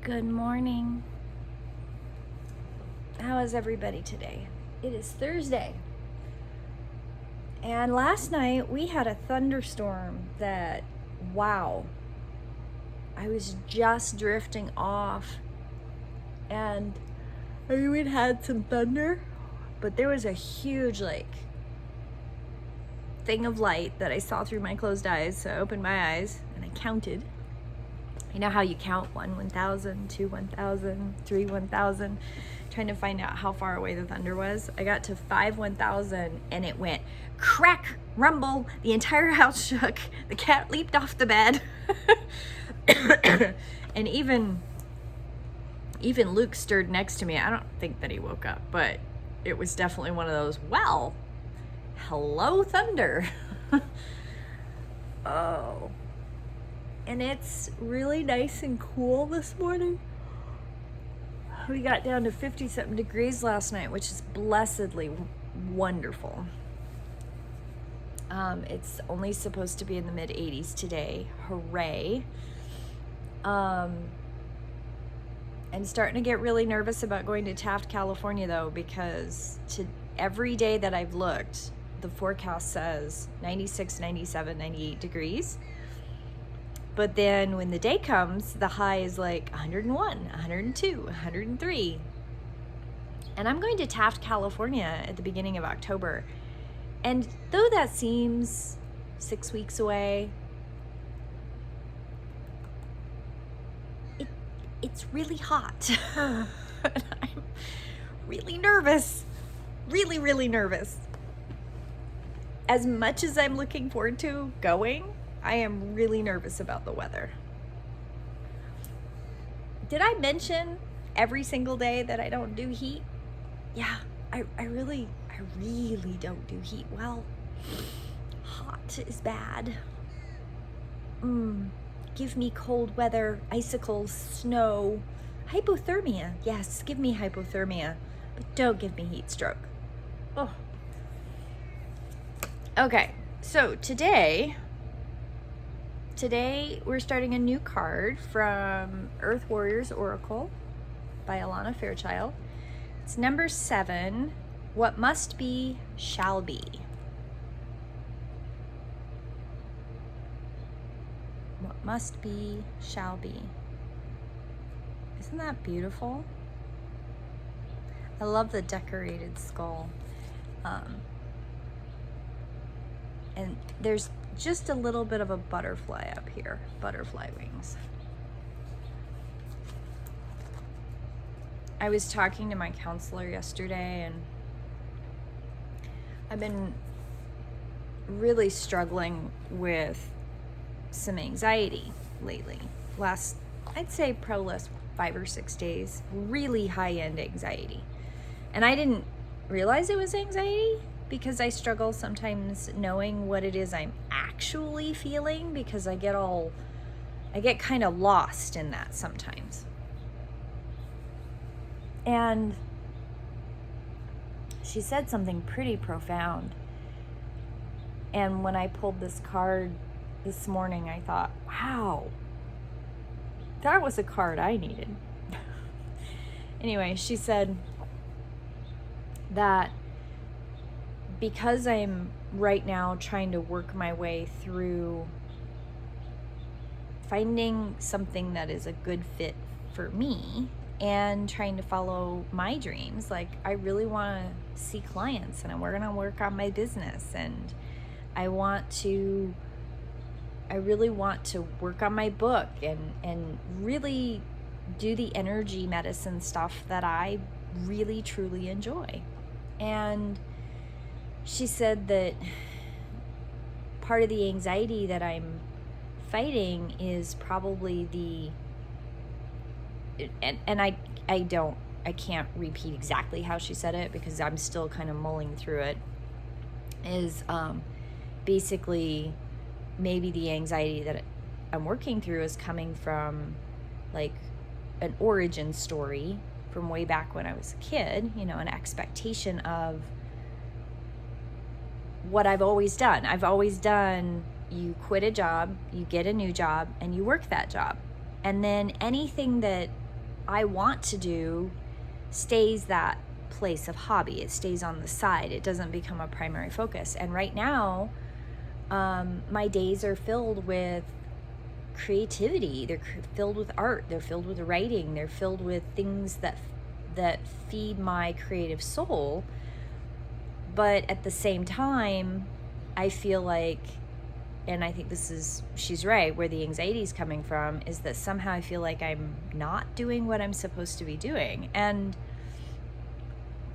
Good morning. How is everybody today? It is Thursday. And last night we had a thunderstorm that, wow, I was just drifting off. And I even had some thunder, but there was a huge, thing of light that I saw through my closed eyes. So I opened my eyes and I counted. You know how you count 1, 1,000, 2, 1,000, 3, 1,000, trying to find out how far away the thunder was. I got to 5, 1,000 and it went crack, rumble, the entire house shook, the cat leaped off the bed. And even Luke stirred next to me. I don't think that he woke up, but it was definitely one of those, well, hello thunder. Oh. And it's really nice and cool this morning. We got down to 50-something degrees last night, which is blessedly wonderful. It's only supposed to be in the mid-80s today. Hooray. I'm starting to get really nervous about going to Taft, California, though, because every day that I've looked, the forecast says 96, 97, 98 degrees. But then when the day comes, the high is like 101, 102, 103. And I'm going to Taft, California at the beginning of October. And though that seems 6 weeks away, it's really hot. And I'm really nervous. Really, really nervous. As much as I'm looking forward to going, I am really nervous about the weather. Did I mention every single day that I don't do heat? Yeah, I really don't do heat well. Hot is bad. Give me cold weather, icicles, snow, hypothermia. Yes, give me hypothermia, but don't give me heat stroke. Oh. Okay, so today we're starting a new card from Earth Warriors Oracle by Alana Fairchild. It's number 7, What Must Be, Shall Be. What must be, shall be. Isn't that beautiful? I love the decorated skull. And there's just a little bit of a butterfly up here, butterfly wings. I was talking to my counselor yesterday, and I've been really struggling with some anxiety lately. I'd say probably last 5 or 6 days, really high-end anxiety. And I didn't realize it was anxiety, because I struggle sometimes knowing what it is I'm actually feeling, because I get kind of lost in that sometimes. And she said something pretty profound. And when I pulled this card this morning, I thought, wow, that was a card I needed. Anyway, she said that because I'm right now trying to work my way through finding something that is a good fit for me and trying to follow my dreams, like I really want to see clients, and we're going to work on my business, and I really want to work on my book and really do the energy medicine stuff that I really truly enjoy. And she said that part of the anxiety that I'm fighting is probably and I can't repeat exactly how she said it because I'm still kind of mulling through it, is basically maybe the anxiety that I'm working through is coming from like an origin story from way back when I was a kid, an expectation of what I've always done. I've always done, you quit a job, you get a new job, and you work that job. And then anything that I want to do stays that place of hobby. It stays on the side. It doesn't become a primary focus. And right now, my days are filled with creativity. They're filled with art. They're filled with writing. They're filled with things that feed my creative soul. But at the same time, I feel like, and I think she's right, where the anxiety is coming from, is that somehow I feel like I'm not doing what I'm supposed to be doing. And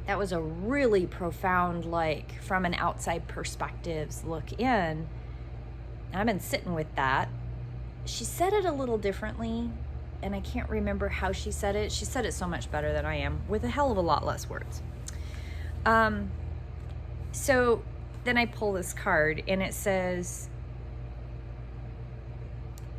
that was a really profound, like, from an outside perspective's look in. I've been sitting with that. She said it a little differently, and I can't remember how she said it. She said it so much better than I am, with a hell of a lot less words. So then I pull this card, and it says,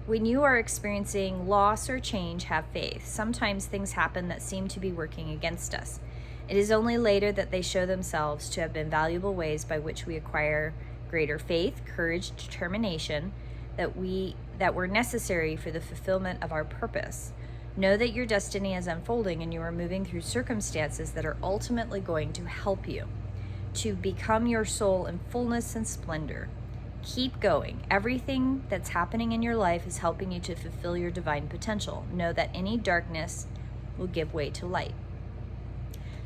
when you are experiencing loss or change, have faith. Sometimes things happen that seem to be working against us. It is only later that they show themselves to have been valuable ways by which we acquire greater faith, courage, determination that were necessary for the fulfillment of our purpose. Know that your destiny is unfolding and you are moving through circumstances that are ultimately going to help you to become your soul in fullness and splendor. Keep going. Everything that's happening in your life is helping you to fulfill your divine potential. Know that any darkness will give way to light.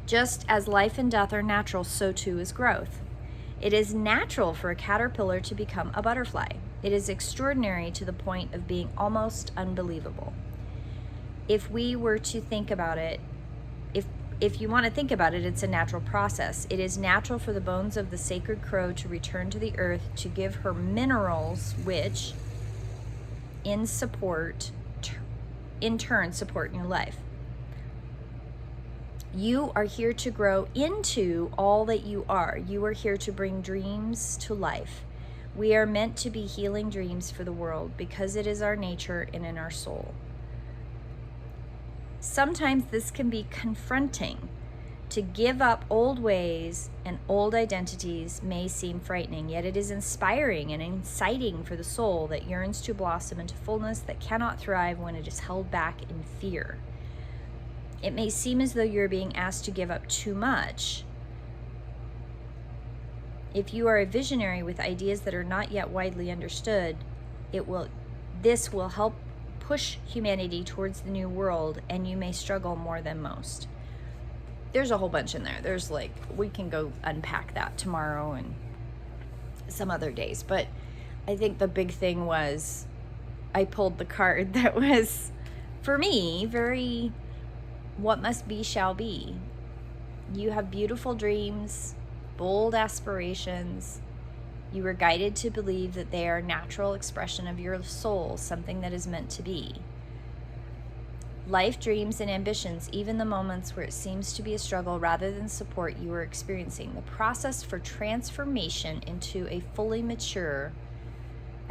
Just as life and death are natural, so too is growth. It is natural for a caterpillar to become a butterfly. It is extraordinary to the point of being almost unbelievable. If we were to think about it, if you want to think about it, it's a natural process. It is natural for the bones of the sacred crow to return to the earth to give her minerals, which in turn support your life. You are here to grow into all that you are. You are here to bring dreams to life. We are meant to be healing dreams for the world because it is our nature and in our soul. Sometimes this can be confronting. To give up old ways and old identities may seem frightening, yet it is inspiring and inciting for the soul that yearns to blossom into fullness that cannot thrive when it is held back in fear. It may seem as though you're being asked to give up too much. If you are a visionary with ideas that are not yet widely understood, this will help push humanity towards the new world, and you may struggle more than most. There's a whole bunch in there. There's we can go unpack that tomorrow and some other days. But I think the big thing was I pulled the card that was, for me, very what must be shall be. You have beautiful dreams, bold aspirations. You were guided to believe that they are a natural expression of your soul, something that is meant to be. Life, dreams, and ambitions, even the moments where it seems to be a struggle rather than support, you are experiencing. The process for transformation into a fully mature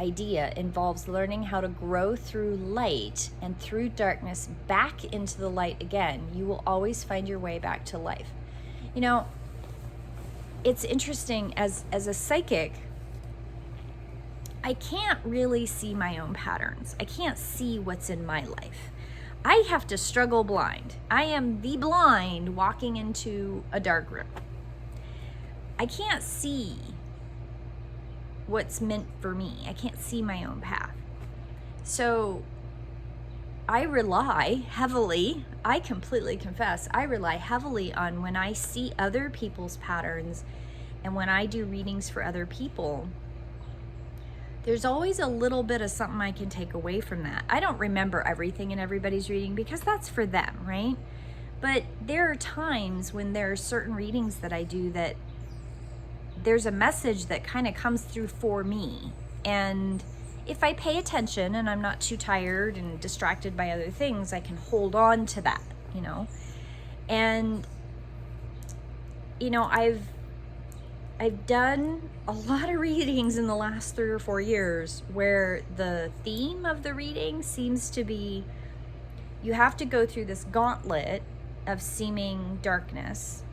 idea involves learning how to grow through light and through darkness back into the light again. You will always find your way back to life. You know, it's interesting, as a psychic, I can't really see my own patterns. I can't see what's in my life. I have to struggle blind. I am the blind walking into a dark room. I can't see what's meant for me. I can't see my own path. So I rely heavily, I completely confess, I rely heavily on when I see other people's patterns and when I do readings for other people. There's always a little bit of something I can take away from that. I don't remember everything in everybody's reading because that's for them, right? But there are times when there are certain readings that I do that there's a message that kind of comes through for me. And if I pay attention and I'm not too tired and distracted by other things, I can hold on to that, you know? And, you know, I've done a lot of readings in the last 3 or 4 years where the theme of the reading seems to be you have to go through this gauntlet of seeming darkness,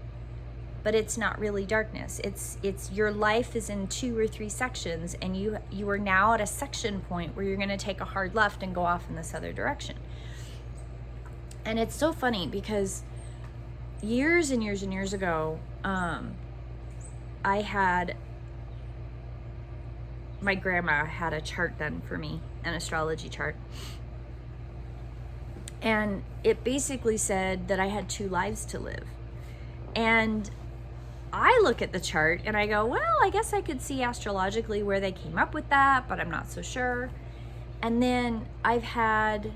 but it's not really darkness. It's your life is in 2 or 3 sections, and you are now at a section point where you're going to take a hard left and go off in this other direction. And it's so funny because years and years and years ago, my grandma had a chart done for me, an astrology chart. And it basically said that I had 2 lives to live. And I look at the chart and I go, well, I guess I could see astrologically where they came up with that, but I'm not so sure. And then I've had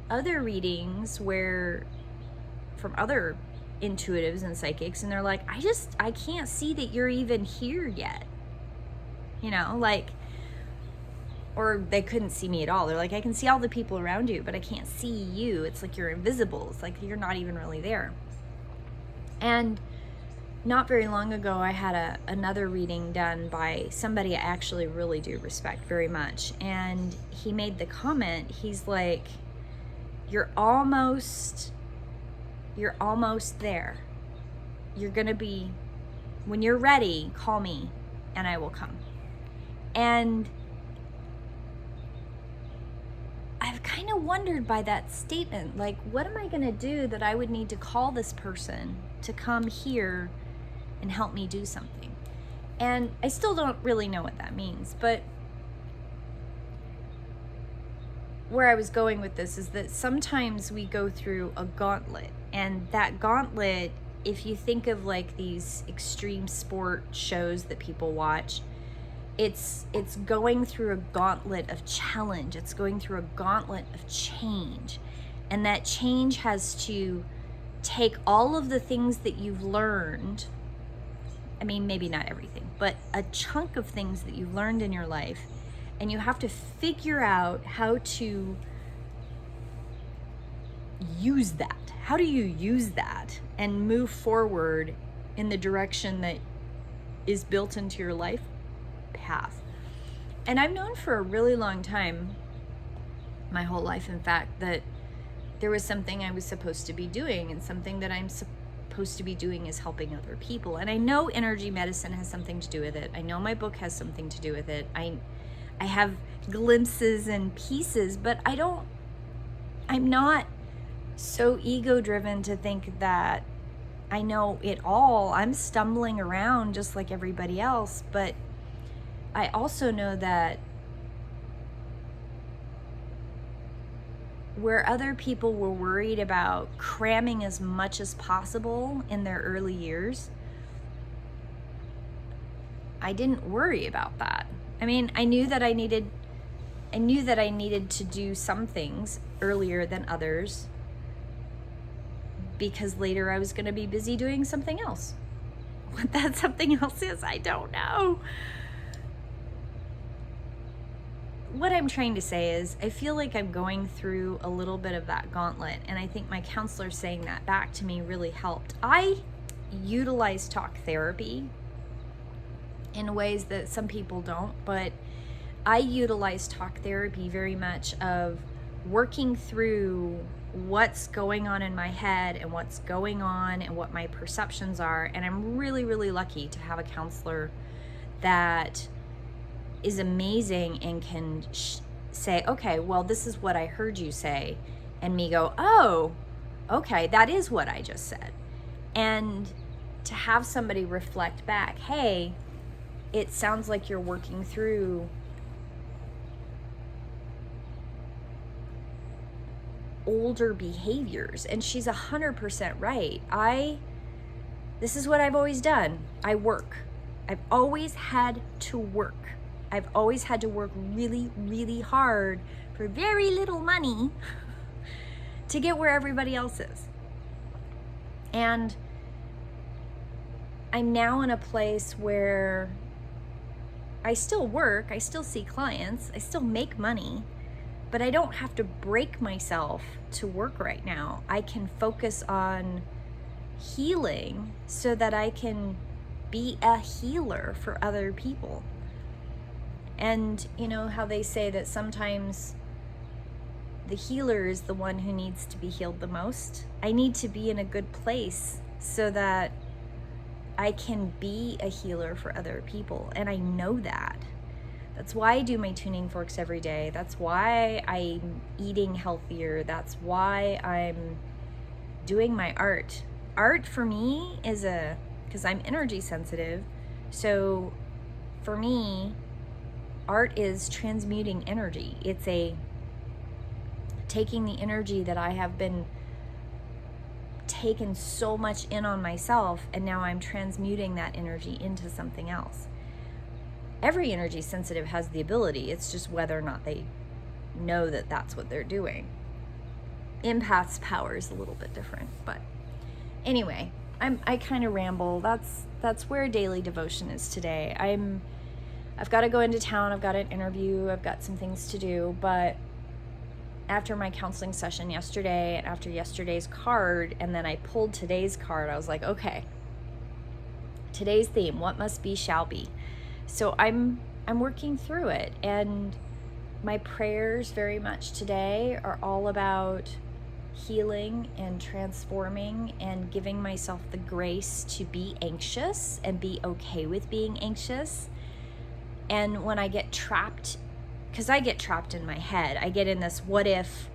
other readings from other intuitives and psychics, and they're like, I can't see that you're even here yet. Or they couldn't see me at all. They're like, I can see all the people around you, but I can't see you. It's like you're invisible. It's like you're not even really there. And not very long ago, I had another reading done by somebody I actually really do respect very much. And he made the comment, he's like, you're almost there. You're going to be, when you're ready, call me and I will come. And I've kind of wondered by that statement, like, what am I going to do that I would need to call this person to come here and help me do something? And I still don't really know what that means, but where I was going with this is that sometimes we go through a gauntlet, and that gauntlet, if you think of like these extreme sport shows that people watch, it's going through a gauntlet of challenge. It's going through a gauntlet of change. And that change has to take all of the things that you've learned. I mean, maybe not everything, but a chunk of things that you've learned in your life. And you have to figure out how to use that. How do you use that and move forward in the direction that is built into your life path? And I've known for a really long time, my whole life in fact, that there was something I was supposed to be doing, and something that I'm supposed to be doing is helping other people. And I know energy medicine has something to do with it. I know my book has something to do with it. I have glimpses and pieces, but I'm not so ego driven to think that I know it all. I'm stumbling around just like everybody else, but I also know that where other people were worried about cramming as much as possible in their early years, I didn't worry about that. I mean, I knew that I needed to do some things earlier than others, because later I was going to be busy doing something else. What that something else is, I don't know. What I'm trying to say is, I feel like I'm going through a little bit of that gauntlet, and I think my counselor saying that back to me really helped. I utilize talk therapy in ways that some people don't, but I utilize talk therapy very much of working through what's going on in my head and what's going on and what my perceptions are. And I'm really, really lucky to have a counselor that is amazing and can say, okay, well, this is what I heard you say. And me go, oh, okay, that is what I just said. And to have somebody reflect back, hey, it sounds like you're working through older behaviors. And she's 100% right. This is what I've always done. I work. I've always had to work. I've always had to work really, really hard for very little money to get where everybody else is. And I'm now in a place where I still work, I still see clients, I still make money, but I don't have to break myself to work right now. I can focus on healing so that I can be a healer for other people. And you know how they say that sometimes the healer is the one who needs to be healed the most? I need to be in a good place so that I can be a healer for other people. And I know that. That's why I do my tuning forks every day. That's why I'm eating healthier. That's why I'm doing my art. Art for me is because I'm energy sensitive. So for me, art is transmuting energy. It's taking the energy that I have been taken so much in on myself, and now I'm transmuting that energy into something else. Every energy sensitive has the ability. It's just whether or not they know that that's what they're doing. Empath's power is a little bit different, but anyway, I kind of ramble. That's where daily devotion is today. I've got to go into town. I've got an interview. I've got some things to do, but after my counseling session yesterday and after yesterday's card, and then I pulled today's card, I was like, okay, today's theme, what must be shall be. So I'm working through it, and my prayers very much today are all about healing and transforming and giving myself the grace to be anxious and be okay with being anxious. And when I get trapped, because I get trapped in my head, I get in this what if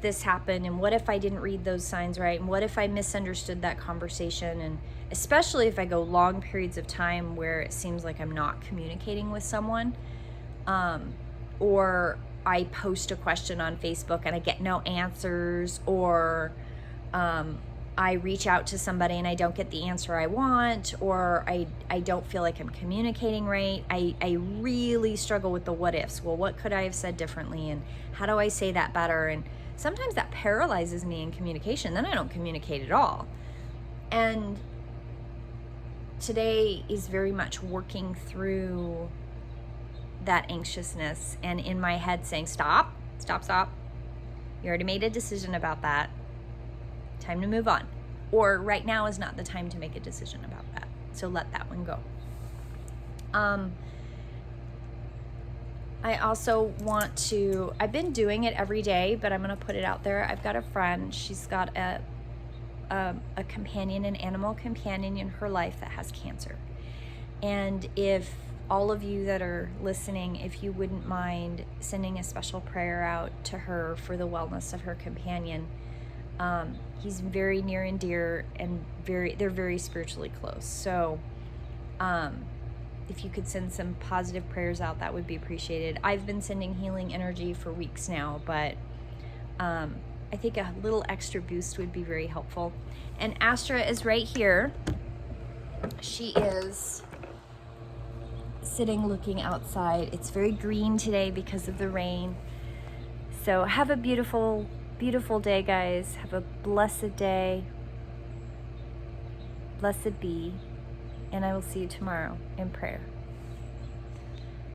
this happened, and what if I didn't read those signs right, and what if I misunderstood that conversation, and especially if I go long periods of time where it seems like I'm not communicating with someone, or I post a question on Facebook and I get no answers, or I reach out to somebody and I don't get the answer I want, or I don't feel like I'm communicating right. I really struggle with the what ifs. Well, what could I have said differently, and how do I say that better? And sometimes that paralyzes me in communication. Then I don't communicate at all. And today is very much working through that anxiousness, and in my head saying, stop. You already made a decision about that. Time to move on. Or right now is not the time to make a decision about that. So let that one go. I also want to, I've been doing it every day, but I'm going to put it out there. I've got a friend, she's got a companion, an animal companion in her life that has cancer. And if all of you that are listening, if you wouldn't mind sending a special prayer out to her for the wellness of her companion. He's very near and dear, and they're very spiritually close. So if you could send some positive prayers out, that would be appreciated. I've been sending healing energy for weeks now, but I think a little extra boost would be very helpful. And Astra is right here. She is sitting looking outside. It's very green today because of the rain. So have a beautiful day, guys. Have a blessed day. Blessed be. And I will see you tomorrow in prayer.